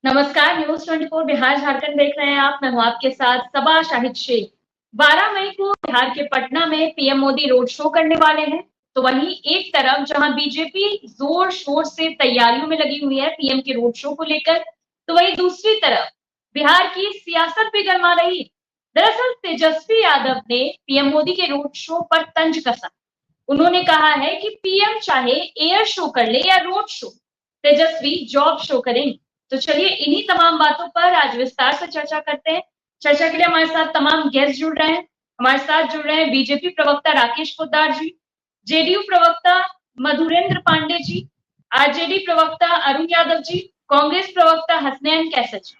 नमस्कार। न्यूज 24 बिहार झारखंड देख रहे हैं आप। मैं हूं आपके साथ सबा शाहिद शेख। 12 मई को बिहार के पटना में पीएम मोदी रोड शो करने वाले हैं। तो वहीं एक तरफ जहां बीजेपी जोर शोर से तैयारियों में लगी हुई है पीएम के रोड शो को लेकर, तो वहीं दूसरी तरफ बिहार की सियासत भी गर्मा रही। दरअसल तेजस्वी यादव ने पीएम मोदी के रोड शो पर तंज कसा। उन्होंने कहा है कि पीएम चाहे एयर शो कर ले या रोड शो, तेजस्वी जॉब शो करेंगे। तो चलिए इन्हीं तमाम बातों पर आज विस्तार से चर्चा करते हैं। चर्चा के लिए हमारे साथ तमाम गेस्ट जुड़ रहे हैं। हमारे साथ जुड़ रहे हैं बीजेपी प्रवक्ता राकेश पोद्दार जी, जेडीयू प्रवक्ता मधुरेंद्र पांडे जी, आरजेडी प्रवक्ता अरुण यादव जी, कांग्रेस प्रवक्ता हसनैन कैसर जी।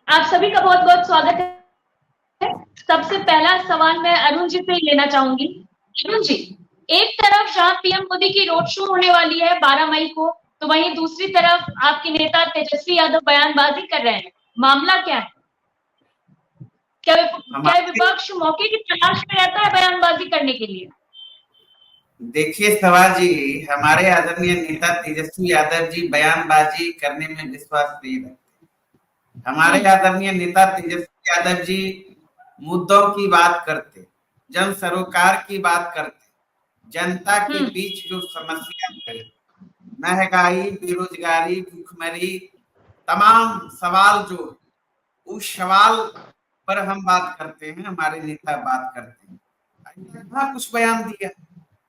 आप सभी का बहुत बहुत स्वागत है। सबसे पहला सवाल मैं अरुण जी से ही लेना चाहूंगी। अरुण जी, एक तरफ जहां पीएम मोदी की रोड शो होने वाली है 12 मई को, तो वहीं दूसरी तरफ आपके नेता तेजस्वी यादव बयानबाजी कर रहे हैं। मामला क्या है? क्या हमारे विपक्ष मौके की तलाश में रहता है बयानबाजी करने के लिए? देखिए सवाल जी, हमारे आदरणीय नेता तेजस्वी यादव जी बयानबाजी करने में विश्वास नहीं रखते। हमारे आदरणीय नेता तेजस्वी यादव जी मुद्दों की बात करते, जन सरोकार की बात करते, जनता के बीच जो समस्या है, महंगाई, बेरोजगारी, भूखमरी, तमाम सवाल जो उस सवाल पर हम बात करते हैं, हमारे नेता बात करते हैं। हाँ, कुछ बयान दिया।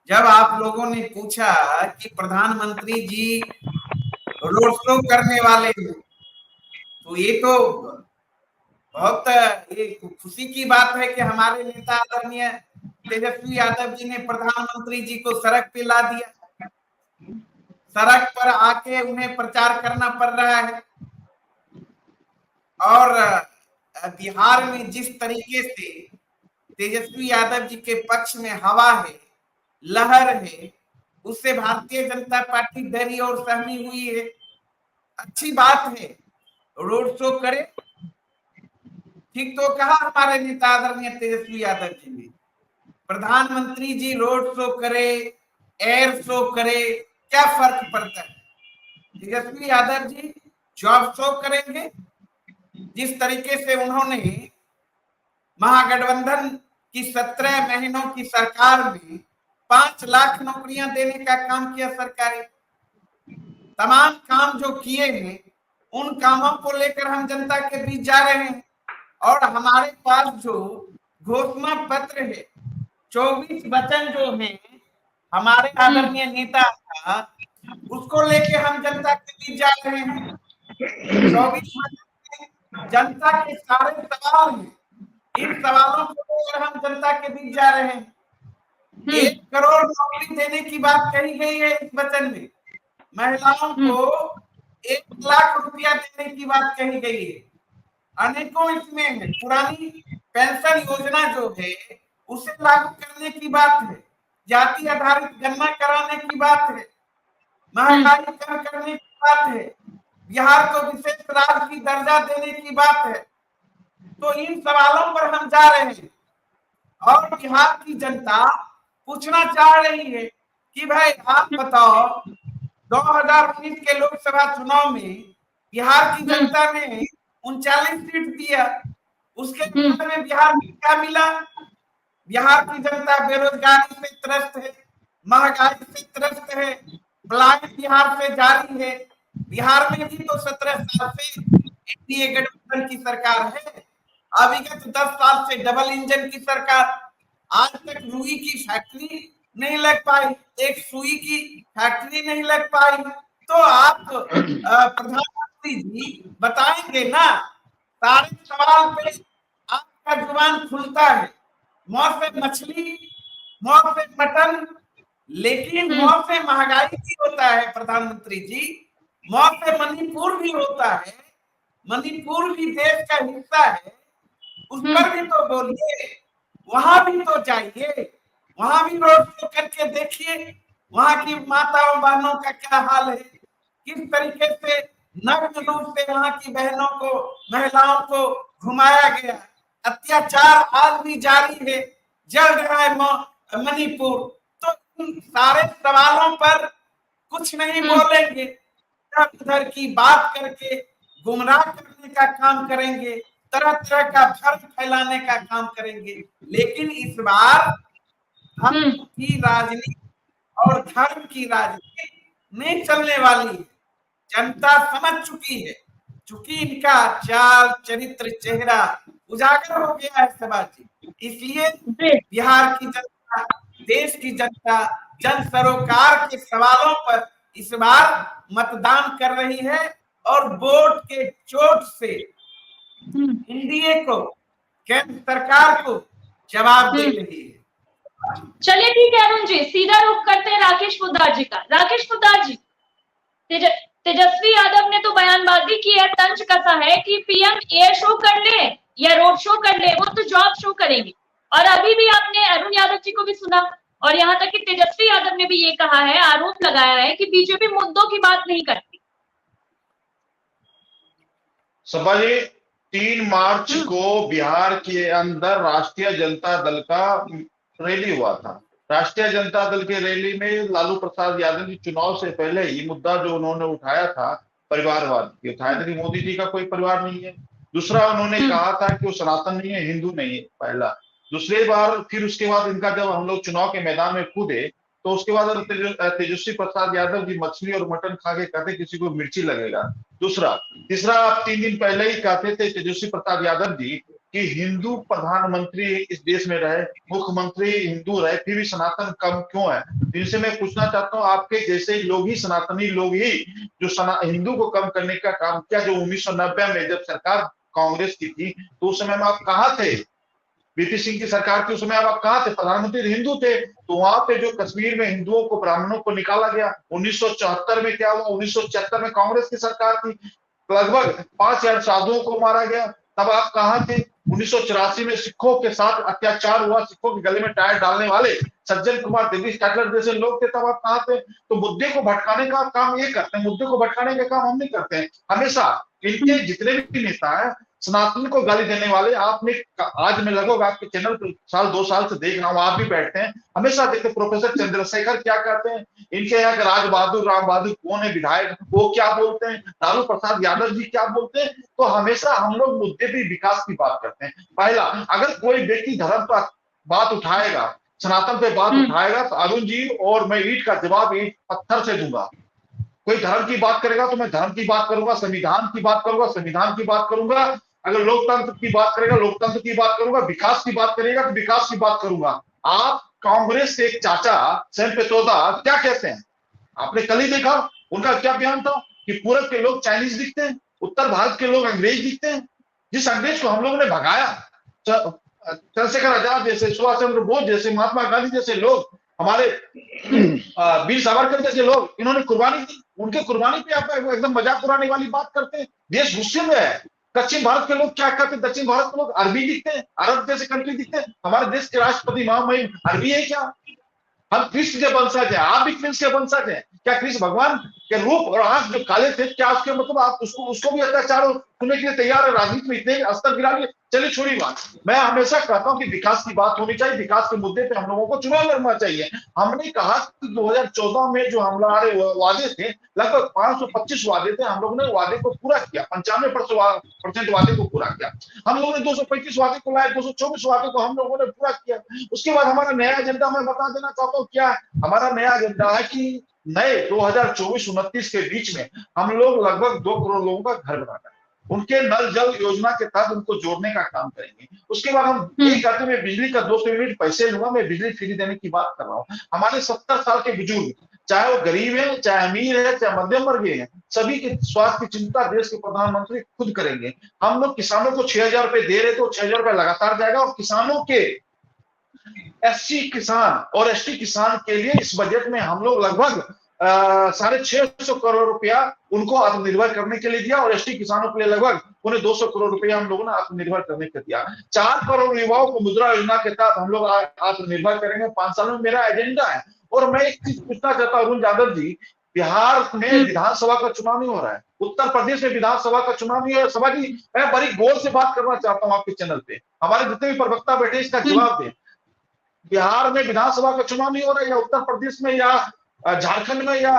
जब आप लोगों ने पूछा कि प्रधानमंत्री जी रोड शो करने वाले हैं, तो ये तो बहुत ये खुशी की बात है कि हमारे नेता आदरणीय तेजस्वी यादव जी ने प्रधानमंत्री जी को सड़क पे ला दिया। सड़क पर आके उन्हें प्रचार करना पड़ रहा है। और बिहार में जिस तरीके से तेजस्वी यादव जी के पक्ष में हवा है, लहर है, उससे भारतीय जनता पार्टी डरी और सहमी हुई है। अच्छी बात है, रोड शो करे। ठीक तो कहा हमारे नेता आदरणीय तेजस्वी यादव जी ने, प्रधानमंत्री जी रोड शो करे, एयर शो करे, क्या फर्क पड़ता है? तेजस्वी यादव जी जॉब शो करेंगे। जिस तरीके से उन्होंने महागठबंधन की 17 महीनों की सरकार में 5 लाख नौकरियां देने का काम किया सरकारी, तमाम काम जो किए हैं उन कामों को लेकर हम जनता के बीच जा रहे हैं। और हमारे पास जो घोषणा पत्र है, 24 वचन जो है हमारे आदरणीय नेता का, उसको लेके हम जनता के बीच जा रहे हैं। 24 वचन में जनता के सारे सवाल हैं, इन सवालों को लेकर हम जनता के बीच जा रहे हैं। 1 करोड़ नौकरी देने की बात कही गई है इस वचन में। महिलाओं को 1 लाख रुपया देने की बात कही गई है। अनेकों इसमें पुरानी पेंशन योजना जो है उसे लागू करने की बात है। जाति आधारित गणना कराने की बात है। महंगाई कम करने की बात है। बिहार को विशेष राज्य की दर्जा देने की बात है। तो इन सवालों पर हम जा रहे हैं और बिहार की जनता पूछना चाह रही है कि भाई आप बताओ, 2019 के लोकसभा चुनाव में बिहार की जनता ने 39 सीट दिया, उसके बाद में बिहार में क्या मिला? बिहार की जनता बेरोजगारी से त्रस्त है, महंगाई से त्रस्त है, पलायन बिहार से जारी है। बिहार में भी तो 17 साल से एनडीए गठबंधन की सरकार है। अविगत 10 साल से डबल इंजन की सरकार, आज तक रुई की फैक्ट्री नहीं लग पाई, एक सुई की फैक्ट्री नहीं लग पाई। तो आप प्रधानमंत्री जी बताएंगे ना? सारे सवाल पे आपका जुबान खुलता है। मौत से मछली, मौत से मटन, लेकिन मौत से महंगाई भी होता है प्रधानमंत्री जी। मौत से मणिपुर भी होता है। मणिपुर भी देश का हिस्सा है, उस पर भी तो बोलिए, वहां भी तो जाइए, वहां भी रोड शो करके देखिए, वहां की माताओं बहनों का क्या हाल है, किस तरीके से नग्न रूप से वहां की बहनों को, महिलाओं को घुमाया गया। अत्याचार आज भी जारी है, जल रहा है मणिपुर। तो इन सारे सवालों पर कुछ नहीं बोलेंगे। इधर उधर की बात करके गुमराह करने का काम करेंगे, तरह तरह का भ्रम फैलाने का काम करेंगे। लेकिन इस बार धर्म की राजनीति और धर्म की राजनीति नहीं चलने वाली है। जनता समझ चुकी है, चूंकि इनका चाल चरित्र चेहरा उजागर हो गया है सभा जी, इसलिए बिहार की जनता, देश की जनता जन सरोकार के सवालों पर इस बार मतदान कर रही है और वोट के चोट से एनडीए को, केंद्र सरकार को जवाब दे रही है। चलिए ठीक है अरुण जी, सीधा रुख करते हैं राकेश पोद्दार जी का। राकेश पोद्दार जी, तेजस्वी यादव ने तो बयानबाजी की है, तंज कसा है कि पीएम एयर शो कर ले या रोड शो कर ले, वो तो जॉब शो करेंगे। और अभी भी आपने अरुण यादव जी को भी सुना, और यहाँ तक कि तेजस्वी यादव ने भी ये कहा है, आरोप लगाया है कि बीजेपी मुद्दों की बात नहीं करती। सभा जी, 3 मार्च को बिहार के अंदर राष्ट्रीय जनता दल का रैली हुआ था। राष्ट्रीय जनता दल के रैली में लालू प्रसाद यादव जी चुनाव से पहले ये मुद्दा जो उन्होंने उठाया था, परिवारवाद की उठाया था कि मोदी जी का कोई परिवार नहीं है। दूसरा, उन्होंने कहा था कि वो सनातन नहीं है, हिंदू नहीं है, पहला। दूसरी बार फिर उसके बाद इनका जब हम लोग चुनाव के मैदान में कूदे तो उसके बाद तेजस्वी प्रसाद यादव जी मछली और मटन खा के कहते किसी को मिर्ची लगेगा। दूसरा, तीसरा, आप 3 दिन पहले ही कहते थे तेजस्वी प्रसाद यादव जी कि हिंदू प्रधानमंत्री इस देश में रहे, मुख्यमंत्री हिंदू रहे, फिर भी सनातन कम क्यों है। इनसे मैं पूछना चाहता हूँ, आपके जैसे लोग ही, सनातनी लोग ही जो हिंदू को कम करने का काम किया, जो 1990 में जब सरकार कांग्रेस की थी तो उस समय में आप कहाँ थे? बीपी सिंह की सरकार के उस समय आप कहाँ थे? प्रधानमंत्री हिंदू थे। तो वहां पे जो कश्मीर में हिंदुओं को, ब्राह्मणों को निकाला गया, 1974 में क्या हुआ? 1976 में कांग्रेस की सरकार थी, लगभग 5000 साधुओं को मारा गया, तब आप कहाँ थे? 1984 में सिखों के साथ अत्याचार हुआ, सिखों के गले में टायर डालने वाले सज्जन कुमार दिल्ली कैटलर जैसे लोग थे, तब आप कहाँ थे? तो मुद्दे को भटकाने का काम ये करते हैं, मुद्दे को भटकाने का काम हम नहीं करते हैं। हमेशा इनके जितने भी नेता है सनातन को गाली देने वाले, आपने आज मैं लगभग आपके चैनल पर 1-2 साल से देख रहा हूँ, आप भी बैठते हैं, हमेशा देखते प्रोफेसर चंद्रशेखर क्या कहते हैं, इनके यहाँ के राज बहादुर, राम बहादुर कौन है विधायक, वो क्या बोलते हैं, लालू प्रसाद यादव जी क्या बोलते हैं। तो हमेशा हम लोग मुद्दे पे विकास की बात करते हैं। पहला, अगर कोई व्यक्ति धर्म पर बात उठाएगा, सनातन पे बात उठाएगा, तो अरुण जी और मैं ईंट का जवाब ईंट पत्थर से दूंगा। कोई धर्म की बात करेगा तो मैं धर्म की बात करूंगा, संविधान की बात करूंगा, संविधान की बात करूंगा। अगर लोकतंत्र की बात करेगा, लोकतंत्र की बात करूंगा। विकास की बात करेगा तो विकास की बात करूंगा। आप कांग्रेस के एक चाचा सैम पेत्रोदा क्या कहते हैं, आपने कल ही देखा, उनका क्या बयान था कि पूरब के लोग चाइनीज दिखते हैं, उत्तर भारत के लोग अंग्रेज दिखते हैं। जिस अंग्रेज को हम लोगों ने भगाया, चंद्रशेखर आजाद जैसे, सुभाष चंद्र बोस जैसे, महात्मा गांधी जैसे लोग, हमारे वीर सावरकर जैसे लोग, इन्होंने कुर्बानी दी, उनके कुर्बानी पे आप एकदम मजाक उड़ाने वाली बात करते हैं। देश गुस्से में है। दक्षिण भारत के लोग क्या कहते हैं? दक्षिण भारत के लोग अरबी दिखते हैं, अरब जैसे कंट्री दिखते हैं। हमारे देश के राष्ट्रपति महामहिम अरबी है क्या? हम कृष्ण के वंशज हैं, आप भी कृष्ण के वंशज हैं क्या? कृष्ण भगवान के रूप और आंख जो काले थे, क्या उसके मतलब आप उसको भी अत्याचार सुनने के लिए तैयार है? राजनीति में इतने अस्तर गिरा लिए। चलिए छोड़ी बात, मैं हमेशा कहता हूं कि विकास की बात होनी चाहिए, विकास के मुद्दे पे हम लोगों को चुनाव लड़ना चाहिए। हमने कहा कि 2014 में जो हमारे वादे थे, लगभग 525 वादे थे, हम लोगों ने वादे को पूरा किया, 95% वादे को पूरा किया। हम लोगों ने 235 वादे को लाए, 224 वादे को हम लोगों ने पूरा किया। उसके बाद हमारा नया एजेंडा मैं बता देना चाहता हूँ क्या हमारा नया एजेंडा है कि नए 2024-29 के बीच में हम लोग लगभग 2 करोड़ लोगों का घर बनाना है। उनके नल जल योजना के तहत उनको जोड़ने का काम करेंगे। उसके बाद हम यही कहते हैं, मैं बिजली का 200 यूनिट पैसे लूंगा, मैं बिजली फ्री देने की बात कर रहा हूँ। हमारे 70 साल के बुजुर्ग, चाहे वो गरीब है, चाहे अमीर है, चाहे मध्यम वर्गीय है, सभी के स्वास्थ्य की चिंता देश के प्रधानमंत्री खुद करेंगे। हम लोग किसानों को 6000 रुपए दे रहे, तो 6000 रुपए लगातार जाएगा। और किसानों के एससी किसान और एसटी किसान के लिए इस बजट में हम लोग लगभग 650 करोड़ रुपया उनको आत्मनिर्भर करने के लिए दिया, और एसटी किसानों के लिए लगभग 250 करोड़ रुपया हम लोगों ने आत्मनिर्भर करने के दिया। 4 करोड़ युवाओं को मुद्रा योजना के तहत हम लोग आत्मनिर्भर करेंगे 5 सालों में, मेरा एजेंडा है। और मैं एक चीज पूछना चाहता हूँ अरुण यादव जी, बिहार में विधानसभा का चुनाव नहीं हो रहा है, उत्तर प्रदेश में विधानसभा का चुनाव नहीं हो रहा है। सभा जी, मैं बड़ी गौर से बात करना चाहता हूँ आपके चैनल पे, हमारे जितने भी प्रवक्ता बैठे इसका जवाब दें। बिहार में विधानसभा का चुनाव नहीं हो रहा है, या उत्तर प्रदेश में, या झारखंड में, या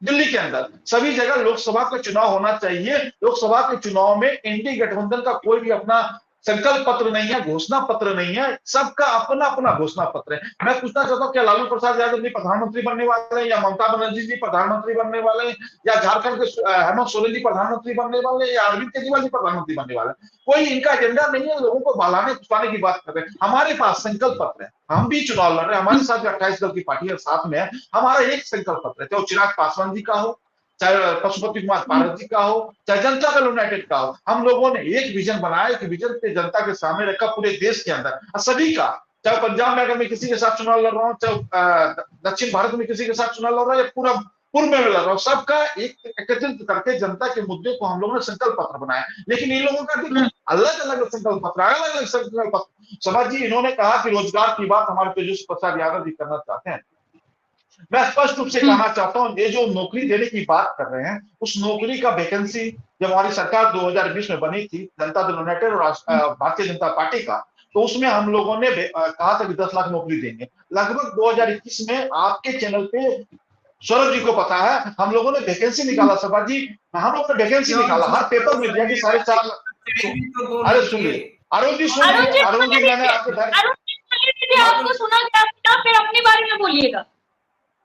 दिल्ली के अंदर सभी जगह लोकसभा का चुनाव होना चाहिए। लोकसभा के चुनाव में एनडीए गठबंधन का कोई भी अपना संकल्प पत्र नहीं है, घोषणा पत्र नहीं है, सबका अपना अपना घोषणा पत्र है। मैं पूछना चाहता हूँ, क्या लालू प्रसाद यादव जी प्रधानमंत्री बनने वाले हैं, या ममता बनर्जी जी प्रधानमंत्री बनने वाले हैं, या झारखंड के हेमंत सोरेन जी प्रधानमंत्री बनने वाले हैं, या अरविंद केजरीवाल जी प्रधानमंत्री बनने वाले हैं? कोई इनका एजेंडा नहीं है, लोगों को बहलाने फुसलाने की बात कर रहे हैं। हमारे पास संकल्प पत्र है, हम भी चुनाव लड़ रहे हैं, हमारे साथ भी 28 दल की पार्टियां साथ में है। हमारा एक संकल्प पत्र है, चाहे वो चिराग पासवान जी का हो, चाहे पशुपति कुमार पारस जी का हो, चाहे जनता दल यूनाइटेड का हो। हम लोगों ने एक विजन बनाया, एक विजन पे जनता के सामने रखा पूरे देश के अंदर, सभी का, चाहे पंजाब में अगर मैं किसी के साथ चुनाव लड़ रहा हूँ, चाहे दक्षिण भारत में किसी के साथ चुनाव लड़ रहा हूँ, या पूरा पूर्व में लड़ रहा हूँ, सबका एक एकत्रित करके जनता के मुद्दे को हम लोगों ने संकल्प पत्र बनाया। लेकिन इन लोगों का अलग अलग संकल्प पत्र, अलग अलग संकल्प पत्र। समाज जी, इन्होंने कहा कि रोजगार की बात हमारे तेजस्वी प्रसाद यादव जी करना चाहते हैं। मैं स्पष्ट रूप से कहना चाहता हूं, ये जो नौकरी देने की बात कर रहे हैं, उस नौकरी का वैकेंसी जब हमारी सरकार 2020 में बनी थी, जनता दल यूनाइटेड और भारतीय जनता पार्टी का, तो उसमें हम लोगों ने कहा था कि 10 लाख नौकरी देंगे। लगभग 2021 में आपके चैनल पे सौरभ जी को पता है, हम लोगों ने वैकेंसी निकाला। सभा जी, हम लोगों ने वैकेंसी निकाला, हर पेपर में दिया कि 4.5 लाख। अरे सुनिए अरुण जी, सुनिए अरुण जी, मैंने आपको सुना क्या? फिर अपने बारे में बोलिएगा,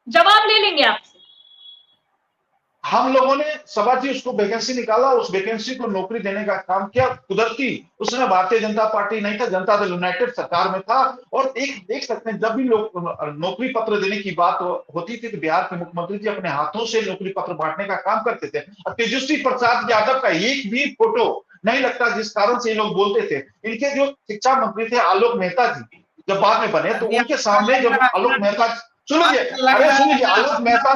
जवाब ले लेंगे आपसे। हम लोगों ने सभा जी उसको वैकेंसी निकाला, उस वैकेंसी को नौकरी देने का काम किया। कुदरती उसमें भारतीय जनता पार्टी नहीं था, जनता दल यूनाइटेड सरकार में था। और एक देख सकते हैं, जब भी लोग नौकरी पत्र देने की बात होती थी तो बिहार के मुख्यमंत्री जी अपने हाथों से नौकरी पत्र बांटने का काम करते थे। और तेजस्वी प्रसाद यादव का एक भी फोटो नहीं लगता, जिस कारण से ये लोग बोलते थे। इनके जो शिक्षा मंत्री थे आलोक मेहता जी, जब बाद में बने, तो उनके सामने जब आलोक मेहता, सुनिए, अरे सुनिए, आलोक मेहता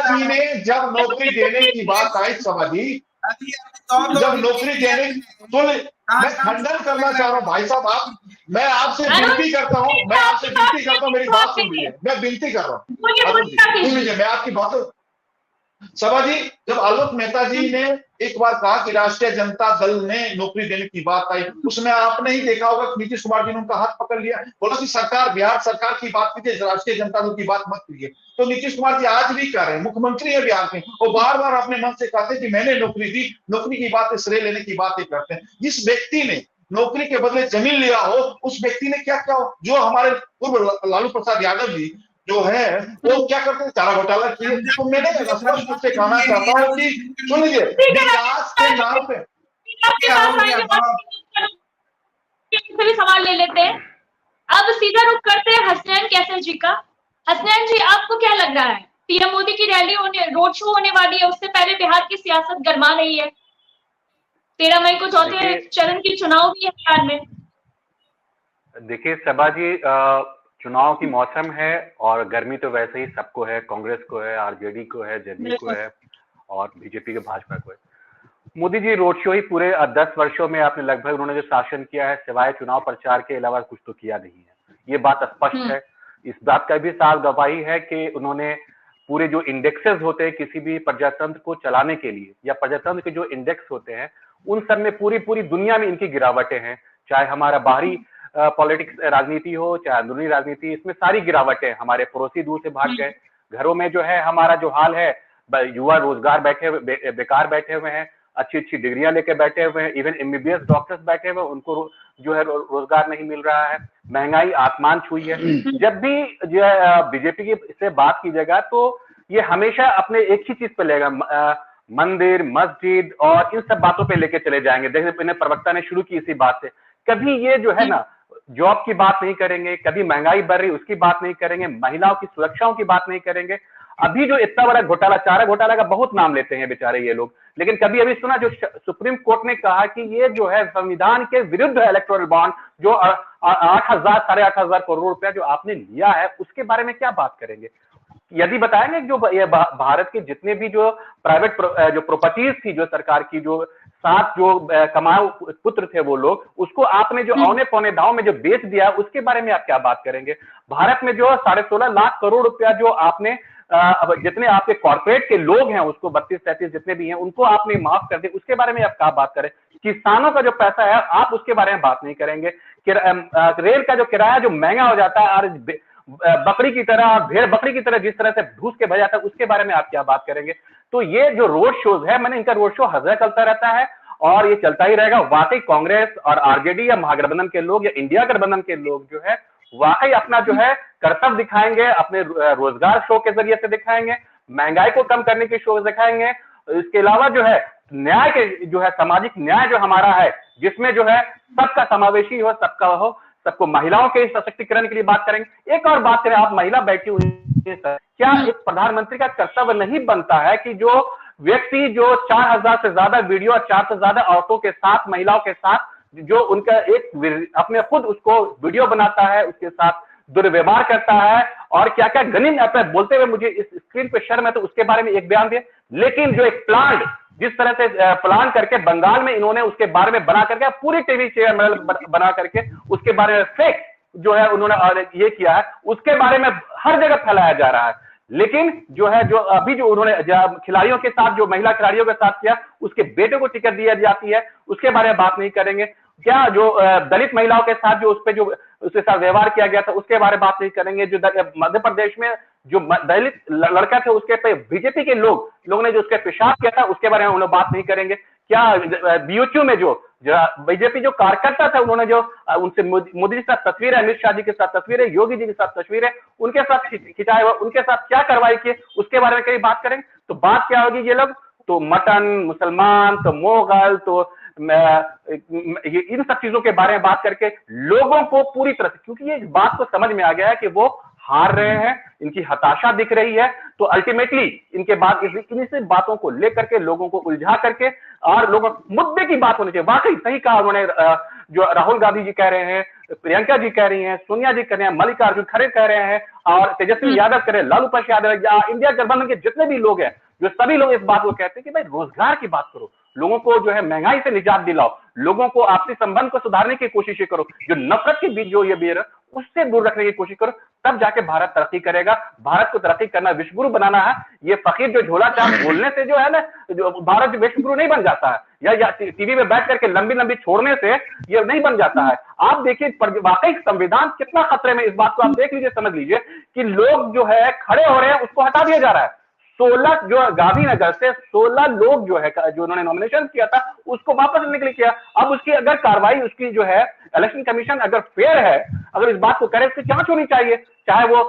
जी ने जब नौकरी देने की बात आई, समझी, जब नौकरी देने, तो मैं खंडन करना चाह रहा हूँ भाई साहब, आप, मैं आपसे विनती करता हूँ, मेरी बात सुन लीजिए, मैं विनती कर रहा हूँ, सुन लीजिए, मैं आपकी बात। सभा जी, जब आलोक मेहता जी ने एक बार कहा कि राष्ट्रीय जनता दल ने नौकरी देने की बात आई, उसमें आपने ही देखा होगा कि नीतीश कुमार जी ने उनका हाथ पकड़ लिया, बोला कि सरकार, बिहार सरकार की बात कीजिए, राष्ट्रीय जनता दल की बात मत कीजिए। तो नीतीश कुमार जी आज भी कह रहे हैं, मुख्यमंत्री है बिहार के, वो बार बार अपने मन से कहते कि मैंने नौकरी दी, नौकरी की बात, श्रेय लेने की बात करते हैं। जिस व्यक्ति ने नौकरी के बदले जमीन लिया हो, उस व्यक्ति ने क्या क्या, जो हमारे पूर्व लालू प्रसाद यादव जी जो है वो क्या करते हैं, चारा घोटाला किए। तो मैंने स्पष्ट रूप से कहना चाहता हूँ कि सुन लीजिए, विकास के नाम पे सभी सवाल ले लेते हैं। अब सीधा रुख करते हैं हसनैन कैसर जी का। हसनैन जी, आपको क्या लग रहा है, पीएम मोदी की रैली रोड शो होने वाली है, उससे पहले बिहार की सियासत गर्मा रही है, 13 मई को चौथे चरण की चुनाव भी है बिहार में। देखिए सभा जी, चुनाव की मौसम है और गर्मी तो वैसे ही सबको है, कांग्रेस को है, आरजेडी को है, जेडीयू को है और बीजेपी के भाजपा को है। मोदी जी रोड शो ही पूरे 10 वर्षों में आपने लगभग, उन्होंने जो शासन किया है सिवाय चुनाव प्रचार के अलावा कुछ तो किया नहीं है, ये बात स्पष्ट है। इस बात का भी साफ गवाही है कि उन्होंने पूरे जो इंडेक्सेस होते हैं किसी भी प्रजातंत्र को चलाने के लिए, या प्रजातंत्र के जो इंडेक्स होते हैं, उन सब में पूरी दुनिया में इनकी गिरावटें हैं। चाहे हमारा बाहरी पॉलिटिक्स राजनीति हो, चाहे अंदरूनी राजनीति, इसमें सारी गिरावटें। हमारे पड़ोसी दूर से भाग गए, घरों में जो है हमारा जो हाल है, युवा रोजगार बेकार बैठे हुए हैं, अच्छी डिग्रियां लेके बैठे हुए हैं, इवन एमबीबीएस डॉक्टर्स बैठे हुए हैं, उनको जो है रोजगार नहीं मिल रहा है, महंगाई आसमान छुई है। जब भी जो है बीजेपी की से बात कीजिएगा तो ये हमेशा अपने एक ही चीज पे लेगा, मंदिर, मस्जिद और इन सब बातों पे लेके चले जाएंगे। देखिए इन्हें प्रवक्ता ने शुरू की इसी बात से, कभी ये जो है ना जॉब की बात नहीं करेंगे, कभी महंगाई बढ़ रही उसकी बात नहीं करेंगे, महिलाओं की सुरक्षाओं की बात नहीं करेंगे। अभी जो इतना बड़ा घोटाला, चारा घोटाला का बहुत नाम लेते हैं बेचारे ये लोग, लेकिन कभी अभी सुना जो सुप्रीम कोर्ट ने कहा कि ये जो है संविधान के विरुद्ध है, इलेक्टोरल बॉन्ड जो 8,000-8,500 करोड़ रुपया जो आपने लिया है, उसके बारे में क्या बात करेंगे? यदि बताएंगे जो भारत के जितने भी जो प्राइवेट जो प्रॉपर्टीज थी जो सरकार की, जो 7 जो कमाऊ पुत्र थे वो लोग, उसको आपने जो औने पौने दाव में जो बेच दिया, उसके बारे में आप क्या बात करेंगे? भारत में जो 16.5 लाख करोड़ रुपया जो आपने जितने आपके कॉर्पोरेट के लोग हैं उसको 32-33 जितने भी हैं उनको आपने माफ कर दिया, उसके बारे में आप क्या बात करें? किसानों का जो पैसा है आप उसके बारे में बात नहीं करेंगे। रेल का जो किराया जो महंगा हो जाता है बकरी की तरह, भेड़ बकरी की तरह जिस तरह से ढूस के भजा था, उसके बारे में आप क्या बात करेंगे? तो ये जो रोड शोज है, मैंने इनका रोड शो हर जगह चलता रहता है और ये चलता ही रहेगा। वाकई कांग्रेस और आरजेडी या महागठबंधन के लोग या इंडिया गठबंधन के लोग जो है वाकई अपना जो है कर्तव्य दिखाएंगे, अपने रोजगार शो के जरिए से दिखाएंगे, महंगाई को कम करने के शो दिखाएंगे। इसके अलावा जो है न्याय के जो है सामाजिक न्याय जो हमारा है, जिसमें जो है सबका समावेशी हो, सबका हो, सबको महिलाओं के सशक्तिकरण के लिए बात करेंगे। एक और बात करें, आप महिला बैठी हुई है, क्या एक प्रधानमंत्री का कर्तव्य नहीं बनता है कि जो व्यक्ति जो 4000 से ज्यादा वीडियो और 4 से ज्यादा औरतों के साथ, महिलाओं के साथ जो उनका एक अपने खुद उसको वीडियो बनाता है, उसके साथ दुर्व्यवहार करता है और क्या क्या गनिन बोलते हुए मुझे इस स्क्रीन पे शर्म है, तो उसके बारे में एक बयान दिए। लेकिन जो एक प्लान जिस तरह से प्लान करके बंगाल में इन्होंने उसके बारे में बना करके पूरी टीवी चैनल बना करके उसके बारे में फेक जो है उन्होंने ये किया है, उसके बारे में हर जगह फैलाया जा रहा है। लेकिन जो है जो अभी जो उन्होंने खिलाड़ियों के साथ, जो महिला खिलाड़ियों के साथ किया, उसके बेटे को टिकट दी जाती है, उसके बारे में बात नहीं करेंगे। क्या जो दलित महिलाओं के साथ जो उस पे जो उसके साथ व्यवहार किया गया था, उसके बारे में बात नहीं करेंगे। जो मध्य प्रदेश में जो दलित लड़का थे, उसके पे बीजेपी के लोगों ने जो उसके पेशाब किया था, उसके बारे में उन्होंने बात नहीं करेंगे। क्या बीओचयू में जो बीजेपी जो कार्यकर्ता था, उन्होंने जो उनसे मोदी जी के साथ तस्वीर है, अमित शाह जी के साथ तस्वीर है, योगी जी के साथ तस्वीर है, उनके साथ खिंचाए हुआ, उनके साथ क्या कार्रवाई की, उसके बारे में कहीं बात करेंगे तो बात क्या होगी? ये लोग तो मटन, मुसलमान, तो मोगल, तो इन सब चीजों के बारे में बात करके लोगों को पूरी तरह से, क्योंकि ये बात को समझ में आ गया है कि वो हार रहे हैं, इनकी हताशा दिख रही है, तो अल्टीमेटली इनके बाद इन्हीं से बातों को लेकर के लोगों को उलझा करके और लोगों मुद्दे की बात होनी चाहिए। वाकई सही कहा उन्होंने, जो राहुल गांधी जी कह रहे हैं, प्रियंका जी कह रही हैं, सोनिया जी कह रहे हैं, मल्लिकार्जुन खड़गे कह रहे हैं और तेजस्वी यादव कह रहे हैं, लालू प्रसाद यादव, इंडिया गठबंधन के जितने भी लोग हैं, जो सभी लोग इस बात को कहते हैं कि भाई रोजगार की बात करो, लोगों को जो है महंगाई से निजात दिलाओ, लोगों को आपसी संबंध को सुधारने की कोशिश करो, जो नफरत के बीच जो ये बेर उससे दूर रखने की कोशिश करो, तब जाके भारत तरक्की करेगा। भारत को तरक्की करना, विश्वगुरु बनाना है। ये फकीर जो झोला चाप बोलने से जो है ना, जो भारत विश्वगुरु नहीं बन जाता है, या टीवी में बैठ करके लंबी लंबी छोड़ने से ये नहीं बन जाता है। आप देखिए वाकई संविधान कितना खतरे में, इस बात को आप देख लीजिए, समझ लीजिए कि लोग जो है खड़े हो रहे हैं, उसको हटा दिया जा रहा है। 16 जो गांधीनगर से 16 लोग जो है जो उन्होंने नॉमिनेशन किया था, उसको वापस लेने के लिए किया। अब उसकी अगर कार्रवाई, उसकी जो है इलेक्शन कमीशन अगर फेयर है, अगर इस बात को करे, इसकी जांच होनी चाहिए, चाहे वो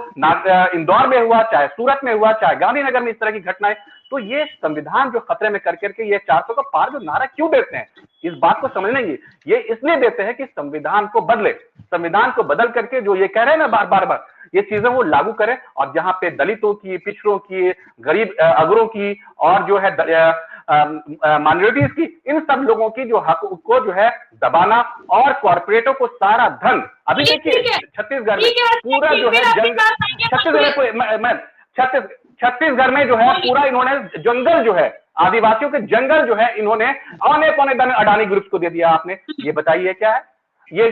इंदौर में हुआ, चाहे सूरत में हुआ, चाहे गांधीनगर में इस तरह की घटनाएं। तो ये संविधान जो खतरे में कर करके ये 400 का पार जो नारा क्यों देते हैं, इस बात को समझ लेंगे। ये इसलिए देते हैं कि संविधान को बदले, संविधान को बदल करके जो ये कह रहे हैं ना बार बार ये चीजें वो लागू करें, और जहां पे दलितों की, पिछड़ों की, गरीब अगरों की और जो है माइनॉरिटीज की, इन सब लोगों की जो हक को जो है दबाना और कॉर्पोरेटों को सारा धन, अभी देखिए छत्तीसगढ़ में पूरा जो है छत्तीसगढ़ में जो है पूरा इन्होंने जंगल जो है, आदिवासियों के जंगल जो है, इन्होंने औने पौने दाने अडानी ग्रुप्स को दे दिया। आपने ये बताइए क्या है ये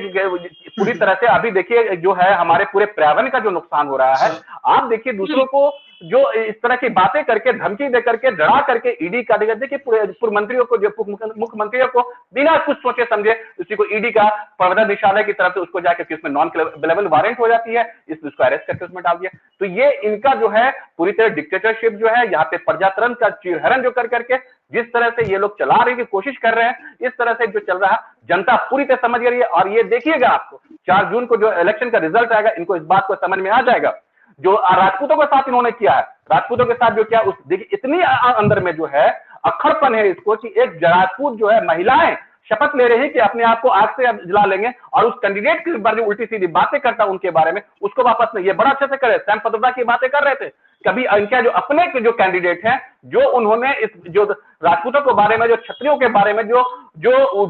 पूरी तरह से। अभी देखिए जो है हमारे पूरे पर्यावरण का जो नुकसान हो रहा है, आप देखिए दूसरों को जो इस तरह की बातें करके, धमकी दे करके, डरा करके ईडी का देखिए पूर्व मंत्रियों को, जो मुख्यमंत्रियों को बिना कुछ सोचे समझे उसी को ईडी का प्रवर्तन निदेशालय की तरफ से उसको जाकर उसमें नॉन क्लेमेबल वारंट हो जाती है, इसको अरेस्ट करके उसमें डाल दिया। तो ये इनका जो है पूरी तरह डिक्टेटरशिप जो है, यहाँ पे प्रजातंत्र का चीरहरण जो कर करके जिस तरह से ये लोग चला रहे की कोशिश कर रहे हैं, इस तरह से जो चल रहा है जनता पूरी तरह समझ रही है। और ये देखिएगा आपको 4 जून को जो इलेक्शन का रिजल्ट आएगा, इनको इस बात को समझ में आ जाएगा। जो राजपूतों के साथ इन्होंने किया है, राजपूतों के साथ जो किया, उस देखिए इतनी अंदर में जो है अक्खड़पन है इसको कि एक राजपूत जो है, महिलाएं शपथ ले रही है कि अपने आप को आग से जला लेंगे, और उस कैंडिडेट के बारे में उल्टी सीधी बातें करता उनके बारे में, उसको वापस नहीं। ये बड़ा अच्छे से करे, सैम पत्रोदा की बातें कर रहे थे, कभी इनका जो अपने के जो कैंडिडेट हैं, जो उन्होंने इस जो राजपूतों के बारे में, जो क्षत्रियों के बारे में जो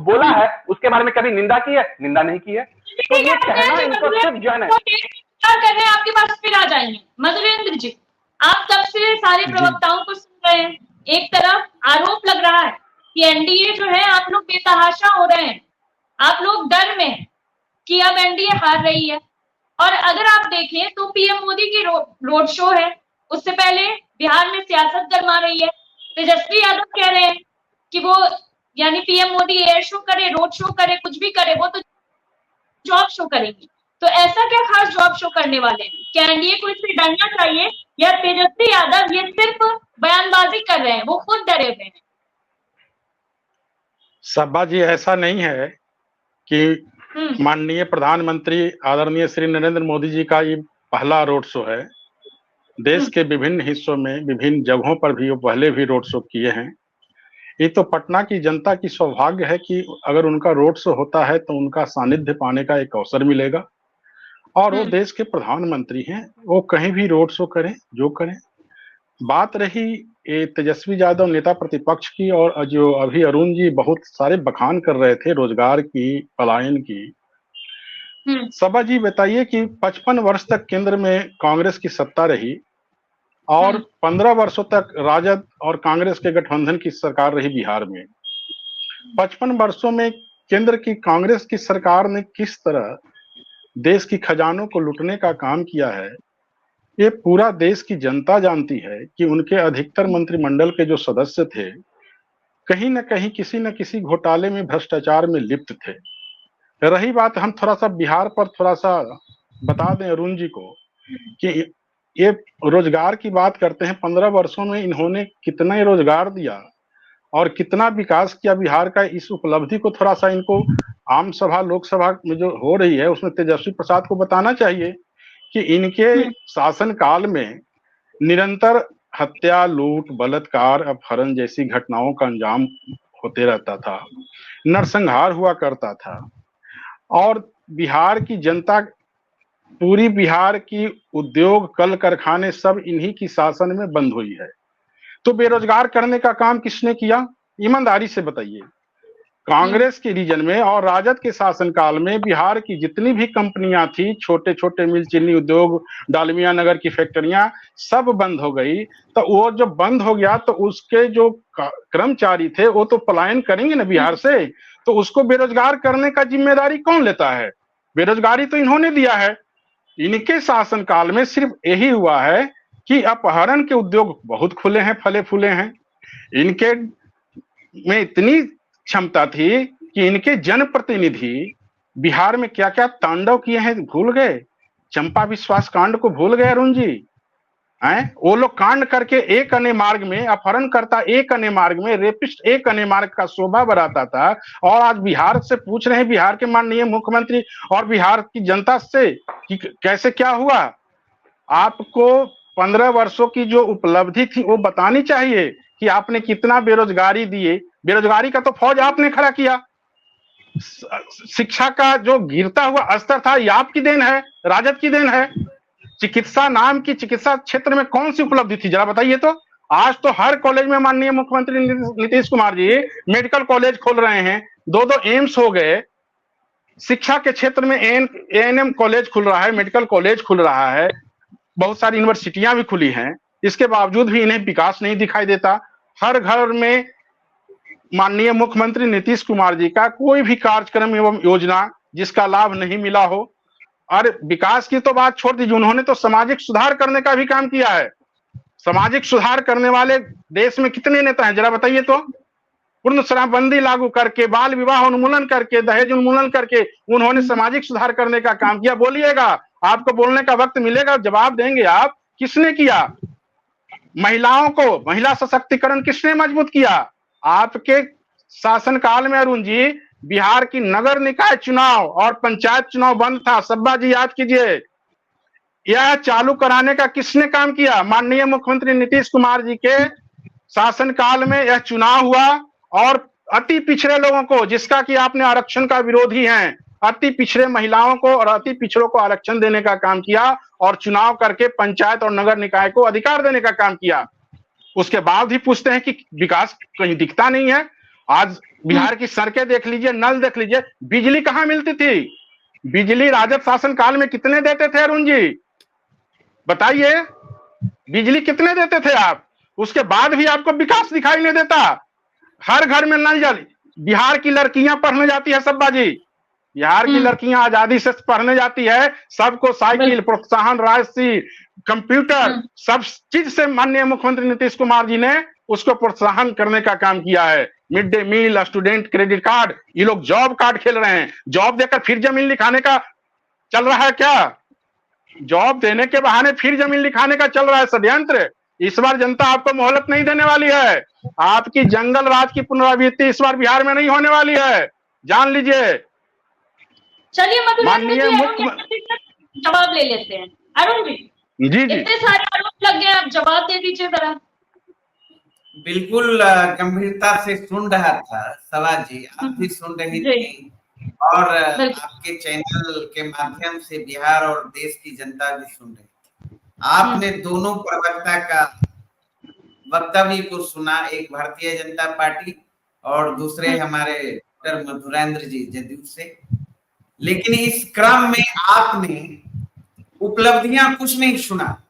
बोला है, उसके बारे में कभी निंदा की है? निंदा नहीं की है। तो ये कहना इनको सिर्फ जो है क्या कर रहे हैं, आपके पास फिर आ जाएंगे मधुरेंद्र जी। आप तब से सारे प्रवक्ताओं को सुन रहे हैं, एक तरफ आरोप लग रहा है कि एनडीए जो है, आप लोग बेतहाशा हो रहे हैं, आप लोग डर में हैं कि अब एनडीए हार रही है। और अगर आप देखें तो पीएम मोदी की रोड शो है, उससे पहले बिहार में सियासत गरमा रही है। तेजस्वी यादव कह रहे हैं कि वो यानी पीएम मोदी एयर शो करे, रोड शो करे, कुछ भी करे, वो तो जॉब शो करेंगी। तो ऐसा क्या खास जो आप शो करने वाले हैं? क्या एनडीए को इससे डरना चाहिए या तेजस्वी यादव ये सिर्फ बयानबाजी कर रहे हैं, वो खुद डरे हुए हैं? सब्बा जी, ऐसा नहीं है कि माननीय प्रधानमंत्री आदरणीय श्री नरेंद्र मोदी जी का ये पहला रोड शो है। देश के विभिन्न हिस्सों में विभिन्न जगहों पर भी वो पहले भी रोड शो किए हैं। ये तो पटना की जनता की सौभाग्य है कि अगर उनका रोड शो होता है तो उनका सानिध्य पाने का एक अवसर मिलेगा। और वो देश के प्रधानमंत्री हैं, वो कहीं भी रोड शो करें, जो करें। बात रही ये तेजस्वी यादव नेता प्रतिपक्ष की, और जो अभी अरुण जी बहुत सारे बखान कर रहे थे रोजगार की, पलायन की। सभा जी बताइए कि 55 वर्ष तक केंद्र में कांग्रेस की सत्ता रही और 15 वर्षों तक राजद और कांग्रेस के गठबंधन की सरकार रही बिहार में। 55 वर्षों में केंद्र की कांग्रेस की सरकार ने किस तरह देश की खजानों को लूटने का काम किया है, ये पूरा देश की जनता जानती है कि उनके अधिकतर मंत्रिमंडल के जो सदस्य थे कहीं न कहीं किसी न किसी घोटाले में, भ्रष्टाचार में लिप्त थे। रही बात, हम थोड़ा सा बिहार पर थोड़ा सा बता दें अरुण जी को कि ये रोजगार की बात करते हैं। 15 वर्षों में इन्होंने कितना रोजगार दिया और कितना विकास किया बिहार का, इस उपलब्धि को थोड़ा सा इनको आम सभा, लोकसभा में जो हो रही है उसमें तेजस्वी प्रसाद को बताना चाहिए कि इनके शासन काल में निरंतर हत्या, लूट, बलात्कार, अपहरण जैसी घटनाओं का अंजाम होते रहता था, नरसंहार हुआ करता था और बिहार की जनता, पूरी बिहार की उद्योग, कल कारखाने सब इन्हीं की शासन में बंद हुई है। तो बेरोजगार करने का काम किसने किया? ईमानदारी से बताइए। कांग्रेस के रीजन में और राजद के शासनकाल में बिहार की जितनी भी कंपनियां थी, छोटे छोटे मिल, चीनी उद्योग, डालमिया नगर की फैक्ट्रियां सब बंद हो गई। तो वो जब बंद हो गया तो उसके जो कर्मचारी थे वो तो पलायन करेंगे ना बिहार से, तो उसको बेरोजगार करने का जिम्मेदारी कौन लेता है? बेरोजगारी तो इन्होंने दिया है। इनके शासनकाल में सिर्फ यही हुआ है कि अपहरण के उद्योग बहुत खुले हैं, फले फूले हैं। इनके में इतनी क्षमता थी कि इनके जनप्रतिनिधि बिहार में क्या क्या तांडव किए हैं भूल गए। चंपा विश्वास कांड को भूल गए अरुण जी हैं? वो लोग कांड करके एक अन्य मार्ग में, अपहरण करता एक अन्य मार्ग में, रेपिस्ट एक अन्य मार्ग का शोभा बढ़ाता था। और आज बिहार से पूछ रहे हैं, बिहार के माननीय मुख्यमंत्री और बिहार की जनता से कि कैसे क्या हुआ। आपको 15 वर्षों की जो उपलब्धि थी वो बतानी चाहिए कि आपने कितना बेरोजगारी दिए। बेरोजगारी का तो फौज आपने खड़ा किया। शिक्षा का जो गिरता हुआ स्तर था ये आपकी देन है, राजद की देन है। चिकित्सा नाम की चिकित्सा क्षेत्र में कौन सी उपलब्धि थी जरा बताइए तो। आज तो हर कॉलेज में माननीय मुख्यमंत्री नीतीश कुमार जी मेडिकल कॉलेज खोल रहे हैं, 2 एम्स हो गए। शिक्षा के क्षेत्र में एएनएम कॉलेज खुल रहा है, मेडिकल कॉलेज खुल रहा है, बहुत सारी यूनिवर्सिटियां भी खुली हैं। इसके बावजूद भी इन्हें विकास नहीं दिखाई देता। हर घर में माननीय मुख्यमंत्री नीतीश कुमार जी का कोई भी कार्यक्रम एवं योजना जिसका लाभ नहीं मिला हो। और विकास की तो बात छोड़ दीजिए, उन्होंने तो सामाजिक सुधार करने का भी काम किया है। सामाजिक सुधार करने वाले देश में कितने नेता हैं जरा बताइए तो। पूर्ण शराबबंदी लागू करके, बाल विवाह उन्मूलन करके, दहेज उन्मूलन करके उन्होंने सामाजिक सुधार करने का काम किया। बोलिएगा, आपको बोलने का वक्त मिलेगा, जवाब देंगे आप। किसने किया? महिलाओं को, महिला सशक्तिकरण किसने मजबूत किया? आपके शासनकाल में अरुण जी बिहार की नगर निकाय चुनाव और पंचायत चुनाव बंद था। सब्बा जी याद कीजिए, यह चालू कराने का किसने काम किया? माननीय मुख्यमंत्री नीतीश कुमार जी के शासनकाल में यह चुनाव हुआ और अति पिछड़े लोगों को, जिसका कि आपने आरक्षण का विरोधी हैं, अति पिछड़े महिलाओं को और अति पिछड़ों को आरक्षण देने का काम किया और चुनाव करके पंचायत और नगर निकाय को अधिकार देने का काम किया। उसके बाद भी पूछते हैं कि विकास कहीं दिखता नहीं है। आज बिहार की सड़कें देख लीजिए, नल देख लीजिए, बिजली कहाँ मिलती थी? बिजली राजद शासन काल में कितने देते थे अरुण जी बताइए? बिजली कितने देते थे आप? उसके बाद भी आपको विकास दिखाई नहीं देता। हर घर में नल जल। बिहार की लड़कियां पढ़ने जाती है सब्बा जी, बिहार की लड़कियां आजादी से पढ़ने जाती है। सबको साइकिल, प्रोत्साहन राशि, कंप्यूटर, सब चीज से माननीय मुख्यमंत्री नीतीश कुमार जी ने उसको प्रोत्साहन करने का काम किया है। Mid day meal, student credit card, ये लोग जॉब कार्ड खेल रहे हैं। जॉब देकर फिर जमीन लिखाने का चल रहा है क्या? जॉब देने के बहाने फिर जमीन लिखाने का चल रहा है षड्यंत्र। इस बार जनता आपको मोहलत नहीं देने वाली है। आपकी जंगल राज की पुनरावृत्ति इस बार बिहार में नहीं होने वाली है, जान लीजिए। चलिए मधुरेंद्र जी, माननीय जवाब ले लेते हैं। अरुण जी, जी जी, इतने सारे आरोप लग गए, आप जवाब दे दीजिए जरा। बिल्कुल गंभीरता से सुन रहा था सभा जी, आप भी सुन रही थी और आपके चैनल के माध्यम से बिहार और देश की जनता भी सुन रही थी। आपने दोनों प्रवक्ता का वक्तव्य को सुना, एक भारतीय जनता पार्टी और दूसरे हमारे डॉक्टर मधुरेंद्र जी जदयू से। लेकिन इस क्रम में आपने उपलब्धियां कुछ नहीं सुना।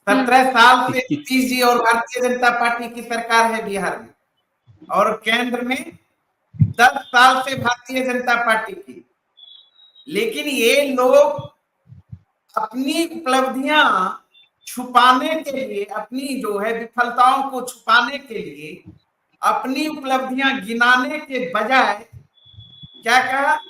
17 साल से नीतीश जी और भारतीय जनता पार्टी की सरकार है बिहार में, और केंद्र में 10 साल से भारतीय जनता पार्टी की। लेकिन ये लोग अपनी उपलब्धियां छुपाने के लिए, अपनी जो है विफलताओं को छुपाने के लिए, अपनी उपलब्धियां गिनाने के बजाय क्या कहा,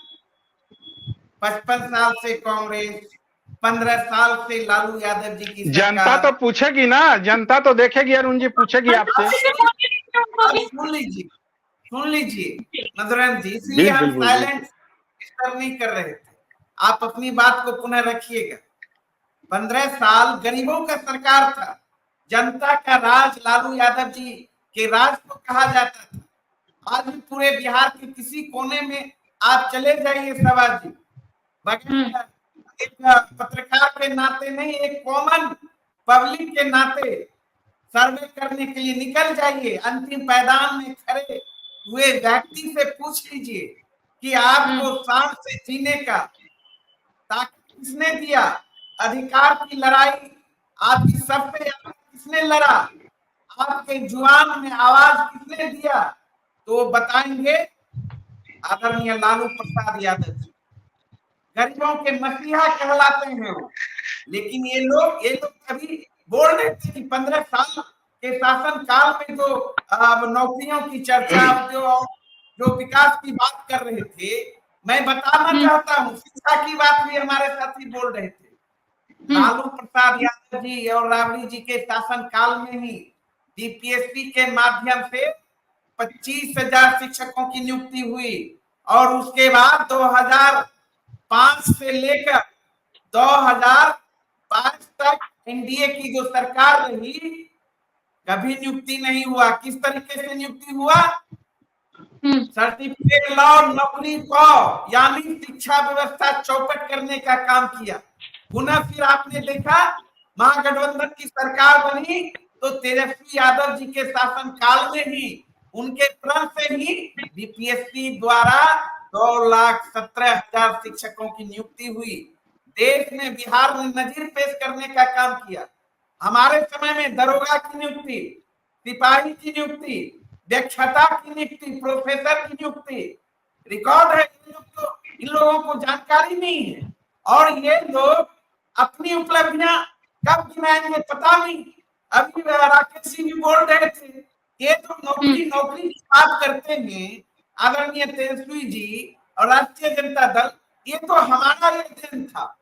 55 साल से कांग्रेस, 15 साल से लालू यादव जी की जनता तो पूछेगी ना, जनता तो देखेगी, अरुण जी पूछेगी आपसे। सुन लीजिए मधुरेंद्र जी, इसलिए हम साइलेंट नहीं कर रहे थे। आप अपनी बात को पुनः रखिएगा। 15 साल गरीबों का सरकार था, जनता का राज लालू यादव जी के राज को कहा जाता था। आज भी पूरे बिहार के किसी कोने में आप चले जाइए सभा जी, एक पत्रकार के नाते नहीं, एक कॉमन पब्लिक के नाते सर्वे करने के लिए निकल जाइए। अंतिम पायदान में खड़े हुए व्यक्ति से पूछ लीजिए कि आपको शान से जीने का ताकत किसने दिया, अधिकार की लड़ाई आपकी सब पे किसने लड़ा, आपके जुबान में आवाज किसने दिया, तो बताएंगे आदरणीय लालू प्रसाद यादव जी। गरीबों के मसीहा कहलाते हैं वो। लेकिन ये लोग कभी बोल रहे थे कि 15 साल के शासन काल में जो नौकरियों की चर्चा, जो विकास की बात कर रहे थे, मैं बताना चाहता हूँ, शिक्षा की बात भी हमारे साथी बोल रहे थे। लालू प्रसाद यादव जी और राबड़ी जी के शासन काल में ही डीपीएससी के माध्यम से 25,000 शिक्षकों की नियुक्ति हुई, और उसके बाद 2005 से लेकर 2005 तक एनडीए की जो सरकार रही, कभी नियुक्ति नहीं हुआ। किस तरीके से नियुक्ति हुआ? सर्टिफिकेट लाओ, नौकरी पाओ, यानी शिक्षा व्यवस्था चौपट करने का काम किया। पुनः फिर आपने देखा महागठबंधन की सरकार बनी तो तेजस्वी यादव जी के शासन काल में ही, उनके प्रण से ही बीपीएससी द्वारा 2,17,000 शिक्षकों की नियुक्ति हुई। देश में, बिहार में नजीर पेश करने का काम किया। हमारे समय में दरोगा की नियुक्ति, सिपाही की नियुक्ति, दक्षता की नियुक्ति, प्रोफेसर की नियुक्ति, रिकॉर्ड है। इन लोगों को जानकारी नहीं है, और ये लोग अपनी उपलब्धियां कब गिनाएंगे पता नहीं। अभी राकेश सिंह भी बोल रहे थे, ये तो नौकरी की बात करते हैं आदरणीय तेजस्वी जी और राष्ट्रीय जनता दल, ये तो हमारा ये दिन था,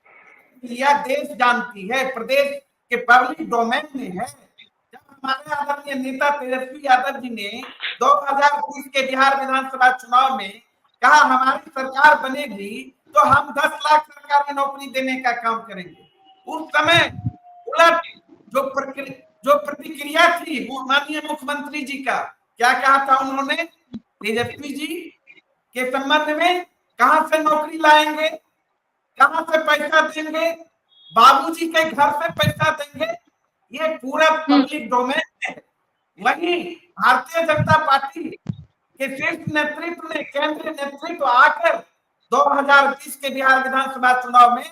यह देश जानती है, प्रदेश के पब्लिक डोमेन में है। जब हमारे आदरणीय नेता तेजस्वी यादव जी ने 2020 के बिहार विधानसभा चुनाव में कहा हमारी सरकार बनेगी तो हम 10 लाख सरकारी नौकरी देने का काम करेंगे, उस समय उलट जो प्रतिक्रिया थी माननीय मुख्यमंत्री जी का, क्या कहा था उन्होंने तेजस्वी जी के संबंध में? कहां से नौकरी लाएंगे, कहां से पैसा देंगे, बाबूजी के घर से पैसा देंगे, ये पूरा पब्लिक डोमेन है। वहीं भारतीय जनता पार्टी के शीर्ष नेतृत्व ने, केंद्रीय नेतृत्व आकर 2020 के बिहार विधानसभा चुनाव में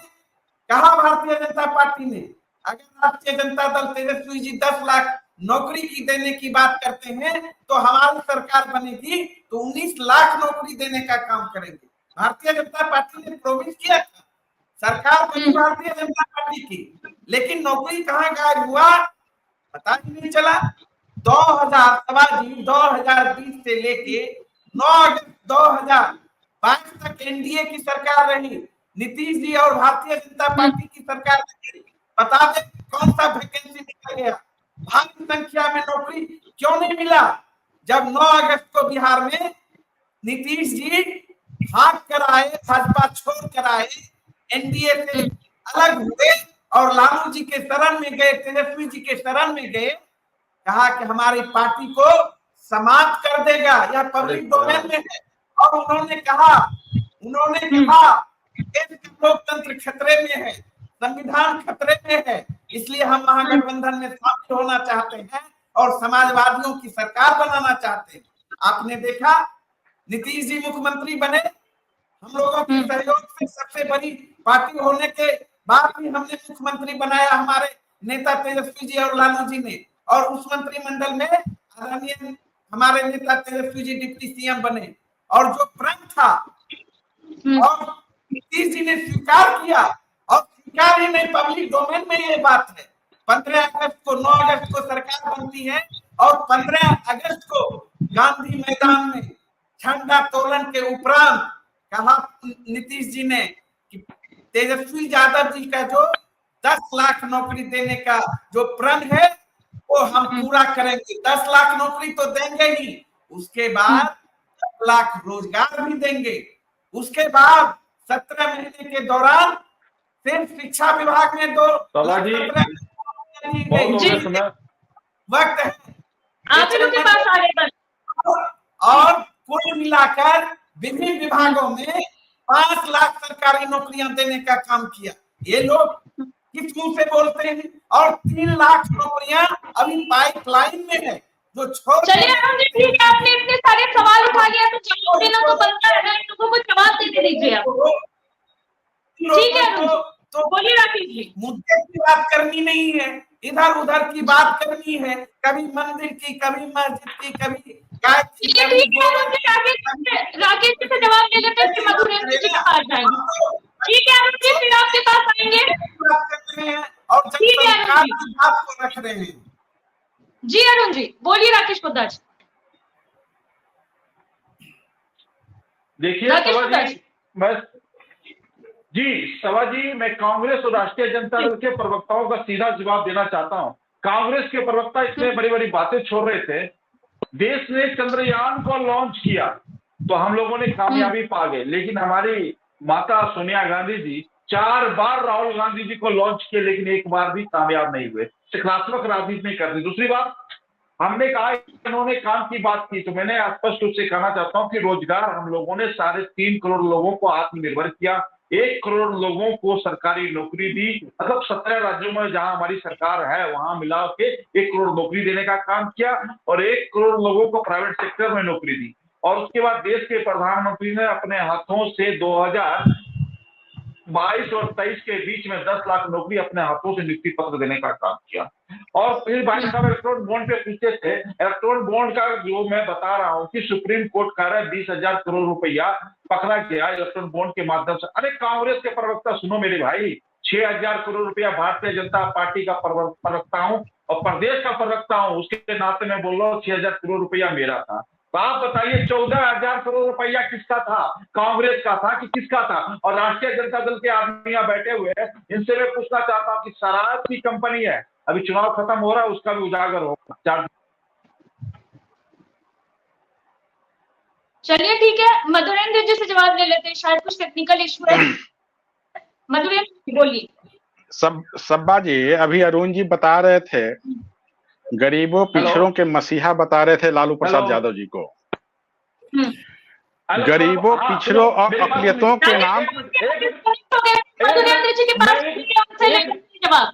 कहा भारतीय जनता पार्टी ने, अगर राष्ट्रीय जनता दल तेजस्वी जी 10 लाख नौकरी की देने की बात करते हैं तो हमारी सरकार बनेगी तो 19 लाख नौकरी देने का काम करेंगे। भारतीय जनता पार्टी ने प्रोमिस किया था, सरकार बनी भारतीय जनता पार्टी की, लेकिन नौकरी कहां गायब हुआ पता ही नहीं चला। 2020 से लेके 9 अगस्त 2022 तक एनडीए की सरकार रही, नीतीश जी और भारतीय जनता पार्टी की सरकार ने बता दे कौन सा वैकेंसी निकल गया, भारी संख्या में नौकरी क्यों नहीं मिला। जब 9 अगस्त को बिहार में नीतीश जी भाग कर आए, भाजपा छोड़ कर आए, एनडीए से अलग हुए और लालू जी के शरण में गए, तेजस्वी जी के शरण में गए, कहा कि हमारी पार्टी को समाप्त कर देगा, यह पब्लिक डोमेन में है। और उन्होंने कहा लोकतंत्र खतरे में है, संविधान खतरे में है, इसलिए हम महागठबंधन में शामिल होना चाहते हैं और समाजवादियों की सरकार बनाना चाहते हैं। आपने देखा नीतीश जी मुख्यमंत्री बने, हम लोगों के सहयोग से सबसे बड़ी पार्टी होने के बाद भी हमने मुख्यमंत्री बनाया हमारे नेता तेजस्वी जी और लालू जी ने, और उस मंत्रिमंडल में आदरणीय हमारे नेता तेजस्वी जी डिप्टी सीएम बने। और जो प्रण था और नीतीश जी ने स्वीकार किया, और स्वीकार ही नहीं, पब्लिक डोमेन में ये बात है। 15 अगस्त को 9 अगस्त को सरकार बनती है और 15 अगस्त को गांधी मैदान में झंडा तोलन के उपरांत कहा नीतीश जी ने कि तेजस्वी यादव जी का जो 10 लाख नौकरी देने का जो प्रण है वो हम पूरा करेंगे। 10 लाख नौकरी तो देंगे ही, उसके बाद 10 लाख रोजगार भी देंगे। उसके बाद 17 महीने के दौरान सिर्फ शिक्षा विभाग में 2 वक्त है और कुल मिलाकर विभिन्न विभागों में 5 लाख सरकारी नौकरियां देने का काम किया। ये लोग किस मुंह से बोलते हैं? और 3 लाख नौकरियां अभी पाइपलाइन में है जो छोड़। चलिए ठीक है, आपने इतने सारे सवाल उठा लिया तो जवाब देना तो बनता है ना, इन लोगों को जवाब दे दीजिए आप। ठीक है तो बोलिए राकेश जी। मुद्दे की बात करनी नहीं है, इधर उधर की बात करनी है, कभी मंदिर की, कभी मस्जिद की, कभी गाय की, राकेश जी से जवाब दे लेते हैं, मधुरेंद्र जी के पास जाएंगे। ठीक है अरुण जी, फिर आपके पास आएंगे। बात करते हैं और सरकार की बात को रख रहे हैं। जी अरुण जी बोलिए। राकेश पोद्दार देखिए सभा जी, मैं कांग्रेस और राष्ट्रीय जनता दल के प्रवक्ताओं का सीधा जवाब देना चाहता हूं। कांग्रेस के प्रवक्ता इतने बड़ी बड़ी बातें छोड़ रहे थे। देश ने चंद्रयान को लॉन्च किया तो हम लोगों ने कामयाबी पा गए, लेकिन हमारी माता सोनिया गांधी जी 4 बार राहुल गांधी जी को लॉन्च किए, लेकिन एक बार भी कामयाब नहीं हुए। सकारात्मक राजनीति नहीं करती। दूसरी बात, हमने कहा इन्होंने काम की बात की, तो मैंने स्पष्ट रूप से कहना चाहता हूं कि रोजगार हम लोगों ने 3.5 करोड़ लोगों को आत्मनिर्भर किया, 1 करोड़ लोगों को सरकारी नौकरी दी। मतलब 17 राज्यों में जहां हमारी सरकार है वहां मिला के 1 करोड़ नौकरी देने का काम किया और 1 करोड़ लोगों को प्राइवेट सेक्टर में नौकरी दी। और उसके बाद देश के प्रधानमंत्री ने अपने हाथों से 2022 और 23 के बीच में 10 लाख नौकरी अपने हाथों से नियुक्ति पत्र देने का काम किया। और फिर भाई साहब इलेक्ट्रॉनिक बॉन्ड पे पूछते थे, इलेक्ट्रॉनिक बॉन्ड का जो मैं बता रहा हूं कि सुप्रीम कोर्ट कह रहा है 20,000 करोड़ रुपया पकड़ा गया इलेक्ट्रॉनिक बॉन्ड के माध्यम से। अरे कांग्रेस के प्रवक्ता सुनो मेरे भाई, 6,000 करोड़ रुपया भारतीय जनता पार्टी का प्रवक्ता हूं और प्रदेश का प्रवक्ता हूं, उसके नाते मैं बोल रहा हूँ 6,000 करोड़ रुपया मेरा था। तो आप बताइए 14,000 करोड़ रुपया किसका था? कांग्रेस का था कि किसका था? और राष्ट्रीय जनता दल के आदमी यहाँ बैठे हुए हैं, इनसे मैं पूछना चाहता हूँ कि शराब की कंपनी है, अभी चुनाव खत्म हो रहा है, उसका भी उजागर होगा। चलिए ठीक है, मधुरेंद्र जी से जवाब ले लेते हैं, शायद कुछ टेक्निकल इशू है। मधुरेंद्र बोलिए। सब्बा जी, अभी अरुण जी बता रहे थे, गरीबों पिछड़ों के मसीहा बता रहे थे लालू प्रसाद यादव जी को। गरीबों पिछड़ों और अकलियतों के नाम। मधुरेंद्र जी के पास जवाब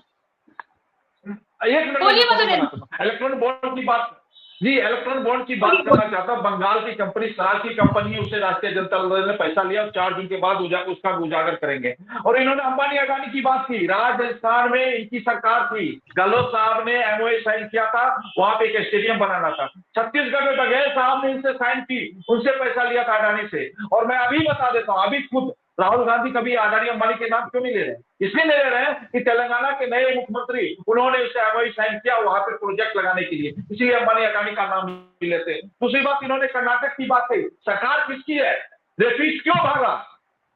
बोलिए। मधुरेंद्र इलेक्ट्रॉनिक बॉन्ड की बात जी, इलेक्ट्रॉनिक बॉन्ड की बात करना चाहता हूं। बंगाल की कंपनी, शराब की कंपनी है, उससे राष्ट्रीय जनता दल ने पैसा लिया और 4 दिन के बाद उसका उजागर करेंगे। और इन्होंने अंबानी अडानी की बात की। राजस्थान में इनकी सरकार थी, गहलोत साहब ने एमओए साइन किया था, वहां पे एक स्टेडियम बनाना था। छत्तीसगढ़ में बघेल साहब ने इनसे साइन की, उनसे पैसा लिया था अडानी से। और मैं अभी बता देता हूँ, अभी खुद राहुल गांधी कभी अडानी अंबानी के नाम क्यों नहीं ले रहे? इसलिए ले रहे हैं कि तेलंगाना के नए मुख्यमंत्री उन्होंने उससे एमओयू साइन किया वहां पे प्रोजेक्ट लगाने के लिए, इसलिए अंबानी अडानी का नाम नहीं लेते। दूसरी बात, इन्होंने कर्नाटक की बात कही। सरकार किसकी है? रेफीज क्यों भागा?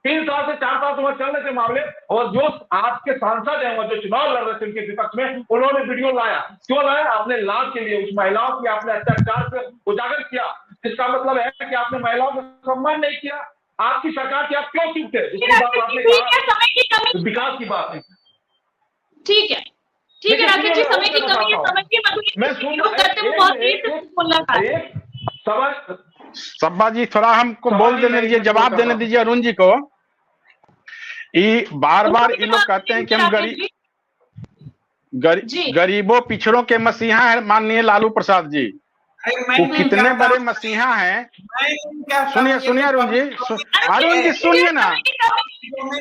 3 साल से 4 साल से वह चल रहे थे मामले, और जो आज के सांसद हैं, वो जो चुनाव लड़ रहे थे उनके विपक्ष में, उन्होंने वीडियो लाया। क्यों लाया? आपने लाभ के लिए उस महिलाओं की आपने अत्याचार पे उजागर किया। इसका मतलब है कि आपने महिलाओं का सम्मान नहीं किया। आपकी सरकार की आप क्यों चुप थे? दूसरी बात आपने कहा विकास की बात है। ठीक है, ठीक है राकेश जी, समय की कमी है, समय की मैं सब्बा जी थोड़ा हमको बोल देने दीजिए, जवाब देने दीजिए अरुण जी को। ये बार बार ये लोग कहते हैं कि हम गरीबों पिछड़ों के मसीहा हैं माननीय लालू प्रसाद जी। वो कितने बड़े मसीहा हैं। सुनिए सुनिए अरुण जी, अरुण जी सुनिए ना,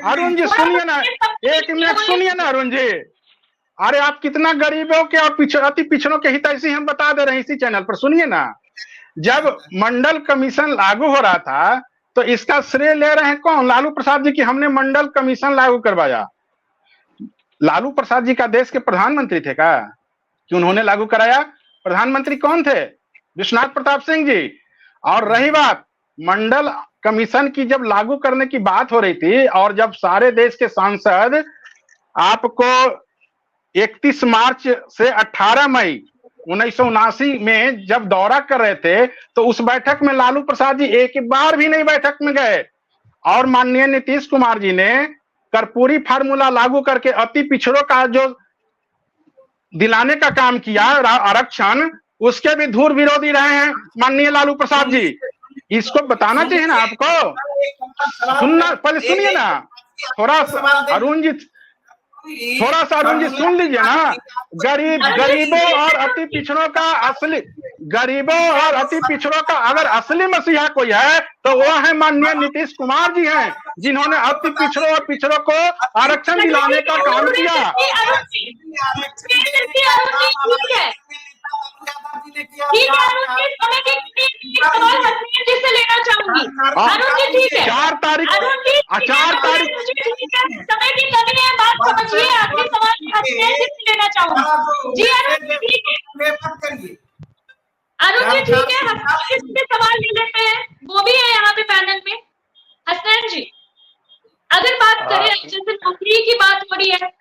अरुण जी सुनिए ना, 1 मिनट सुनिए ना अरुण जी। अरे आप कितना गरीबों के और अति पिछड़ों के हितैषी हम बता दे रहे हैं इसी चैनल पर, सुनिए ना। जब मंडल कमीशन लागू हो रहा था तो इसका श्रेय ले रहे हैं कौन? लालू प्रसाद जी की हमने मंडल कमीशन लागू करवाया। लालू प्रसाद जी का देश के प्रधानमंत्री थे क्या कि उन्होंने लागू कराया? प्रधानमंत्री कौन थे? विश्वनाथ प्रताप सिंह जी। और रही बात मंडल कमीशन की, जब लागू करने की बात हो रही थी और जब सारे देश के सांसद आपको 31 मार्च से 18 मई 1979 में जब दौरा कर रहे थे तो उस बैठक में लालू प्रसाद जी एक बार भी नहीं बैठक में गए। और माननीय नीतीश कुमार जी ने कर्पूरी फार्मूला लागू करके अति पिछड़ों का जो दिलाने का काम किया आरक्षण, उसके भी धूर विरोधी रहे हैं माननीय लालू प्रसाद जी। इसको बताना चाहिए ना आपको। सुनना, पहले सुनिए ना थोड़ा सा अरुण जी, थोड़ा सा अरुण जी सुन लीजिए ना। गरीबों और अति पिछड़ों का असली, गरीबों और अति पिछड़ों का अगर असली मसीहा कोई है तो वो है माननीय नीतीश कुमार जी हैं, जिन्होंने अति पिछड़ों और पिछड़ों को आरक्षण दिलाने का काम किया। ठीक है अरुण जी, समय की सवाल हसनैन जी से लेना चाहूंगी। अरुण जी ठीक है, 4 तारीख अरुण जी 4 तारीख समय की कमी है, बात समझिए। आखिरी सवाल हसनैन जी से लेना चाहूंगी। जी अरुण जी ठीक है, अरुण जी ठीक है, हसनैन जी से सवाल ले लेते हैं, वो भी है यहाँ पे पैनल में। हसनैन जी, अगर बात करें जैसे नौकरी की बात हो रही है,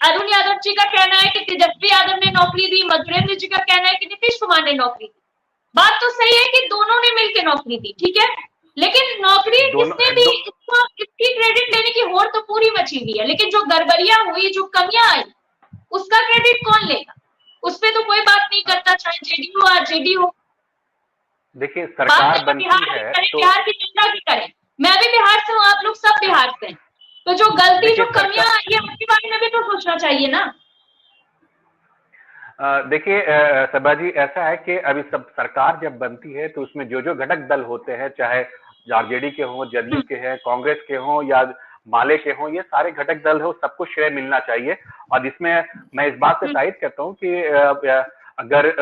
अरुण यादव जी का कहना है कि तेजस्वी यादव ने नौकरी दी, मधुरेंद्र जी का कहना है कि नीतीश कुमार ने नौकरी दी। बात तो सही है कि दोनों ने मिलकर नौकरी दी, ठीक है, लेकिन नौकरी किसने दी इसकी क्रेडिट लेने की होड़ तो पूरी मची हुई है, लेकिन जो गड़बड़ियां हुई, जो कमियां आई, उसका क्रेडिट कौन लेगा? उस पर तो कोई बात नहीं करता, चाहे जेडीयू और जेडी हो। देखिए सरकार बनती है तो बिहार की चिंता की करें, मैं भी बिहार से हूँ, आप लोग सब बिहार से, तो जो गलती जो कमियां आई है उसके बारे में भी तो सोचना चाहिए ना। देखिए सभा जी, ऐसा है कि अभी सब सरकार जब बनती है तो उसमें जो जो घटक दल होते हैं, चाहे आरजेडी के हों, जदयू के हैं, कांग्रेस के हों या माले के हों, ये सारे घटक दल हो, सबको श्रेय मिलना चाहिए। और इसमें मैं इस बात से साइड करता हूँ कि अगर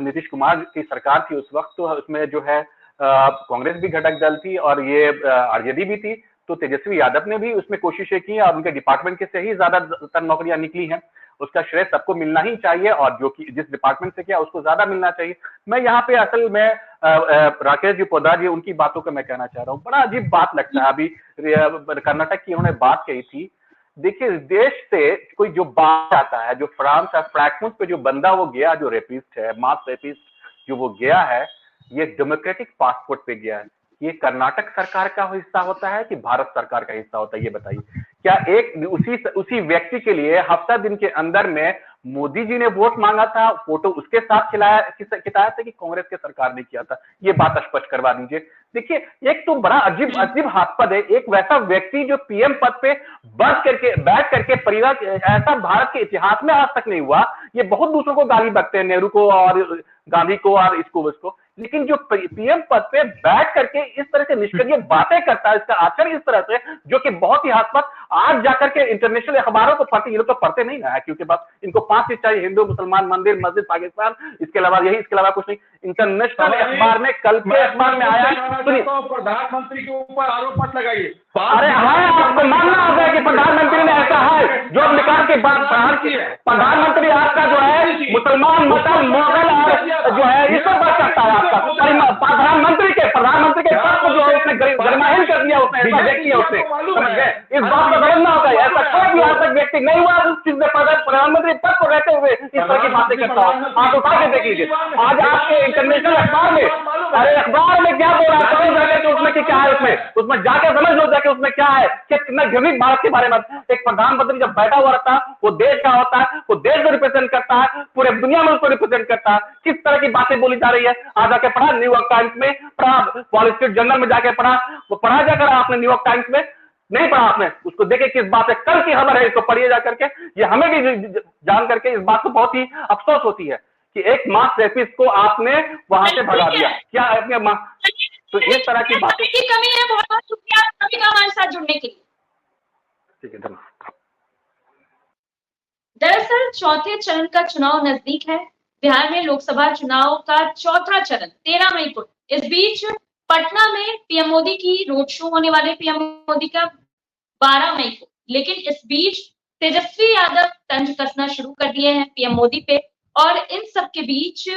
नीतीश कुमार की सरकार थी उस वक्त, तो उसमें जो है कांग्रेस भी घटक दल थी और ये आरजेडी भी थी, तो तेजस्वी यादव ने भी उसमें कोशिशें की और उनके डिपार्टमेंट के से ही ज्यादातर नौकरियां निकली हैं। उसका श्रेय सबको मिलना ही चाहिए और जो कि जिस डिपार्टमेंट से किया उसको ज्यादा मिलना चाहिए। मैं यहाँ पे असल में राकेश जी पोद्दार जी उनकी बातों का मैं कहना चाह रहा हूँ। बड़ा अजीब बात लगता है, अभी कर्नाटक की उन्होंने बात कही थी। देखिए देश से कोई जो बात आता है, जो फ्रांस या फ्रैंकफर्ट पे जो बंदा वो गया, जो रेपिस्ट है, मास रेपिस्ट जो वो गया है, ये डेमोक्रेटिक पासपोर्ट पे गया है। ये कर्नाटक सरकार का हिस्सा होता है कि भारत सरकार का हिस्सा होता है, ये बताइए। क्या एक उसी व्यक्ति के लिए हफ्ता दिन के अंदर में मोदी जी ने वोट मांगा था, फोटो उसके साथ खिलाया था कि कांग्रेस के सरकार ने किया था? ये बात स्पष्ट करवा दीजिए। देखिए एक तो बड़ा अजीब हादपद है, एक वैसा व्यक्ति जो पीएम पद पे बैठ करके परिवार, ऐसा भारत के इतिहास में आज तक नहीं हुआ। ये बहुत दूसरों को गाली बकते हैं, नेहरू को और गांधी को और इसको उसको, लेकिन जो पीएम पद पे बैठ करके इस तरह से निष्क्रिय बातें करता है, इसका आचरण इस तरह से जो कि बहुत ही हास्यास्पद, आज जाकर के इंटरनेशनल अखबारों को पढ़ते, ये लोग तो पढ़ते नहीं ना है क्योंकि बस इनको 5 चीज चाहिए, हिंदू, मुसलमान, मंदिर, मस्जिद, पाकिस्तान, इसके अलावा कुछ नहीं। इंटरनेशनल अखबार में, कल के अखबार में आया। सुनिए, प्रधानमंत्री के ऊपर आरोप मत लगाइए। अरे हमारे आपको मानना होगा कि प्रधानमंत्री ने ऐसा है जो निकाल के बाद प्रधानमंत्री आपका जो है मुसलमान, मसल, मुगल और जो है इस पर बात करता है आपका प्रधानमंत्री के पद को जो है उसने गरिमाहीन कर दिया, उसने ऐसा व्यक्ति है उसने, समझ गए? इस बात को समझना होगा। ऐसा कोई भी आज तक व्यक्ति नहीं हुआ जिसने प्रधानमंत्री पद को रहते हुए इस तरह की बातें करता हो। आप उठा के देख लीजिए आज आपके इंटरनेशनल अखबार में, अरे अखबार में क्या बोल रहा है जाके, तो उसमें क्या है, उसमें जाके समझ लो जाके उसमें क्या है, कितना घृणित भारत के बारे में। एक प्रधानमंत्री जब बैठा हुआ रहता है वो देश का होता है, वो देश को रिप्रेजेंट करता है, पूरे दुनिया में उसको रिप्रेजेंट करता है। किस तरह की बातें बोली जा रही है, आज जाके पढ़ा न्यूयॉर्क टाइम्स में, पढ़ा वॉल स्ट्रीट जर्नल में जाके पढ़ा, वो पढ़ा जाकर आपने न्यूयॉर्क टाइम्स में नहीं पढ़ा आपने, उसको देखे किस बात है, कल की खबर है, इसको पढ़िए जा करके। ये हमें भी जान करके इस बात को बहुत ही अफसोस होती है कि एक मास रेपिस्ट को आपने वहां से भगा दिया। क्या अपने तो इस तरह की बातें की कमी है। बहुत बहुत शुक्रिया सभी का हमारे साथ जुड़ने के लिए। ठीक है, धन्यवाद। दरअसल चौथे चरण का चुनाव नजदीक है। बिहार में लोकसभा चुनाव का चौथा चरण 13 मई को। इस बीच पटना में पीएम मोदी की रोड शो होने वाले, पीएम मोदी का 12 मई को। लेकिन इस बीच तेजस्वी यादव तंज कसना शुरू कर दिए हैं पीएम मोदी पे, और इन सब के बीच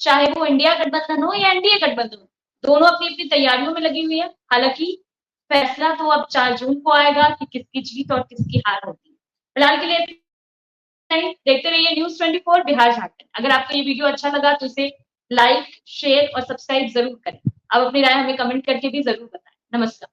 चाहे वो इंडिया गठबंधन हो या एनडीए गठबंधन हो, दोनों अपनी अपनी तैयारियों में लगी हुई है। हालांकि फैसला तो अब 4 जून को आएगा कि किसकी जीत और किसकी हार होती है। फिलहाल के लिए नहीं, देखते रहिए न्यूज़ 24 बिहार झारखंड। अगर आपको ये वीडियो अच्छा लगा तो इसे लाइक, शेयर और सब्सक्राइब जरूर करें। आप अपनी राय हमें कमेंट करके भी जरूर बताएं। नमस्कार।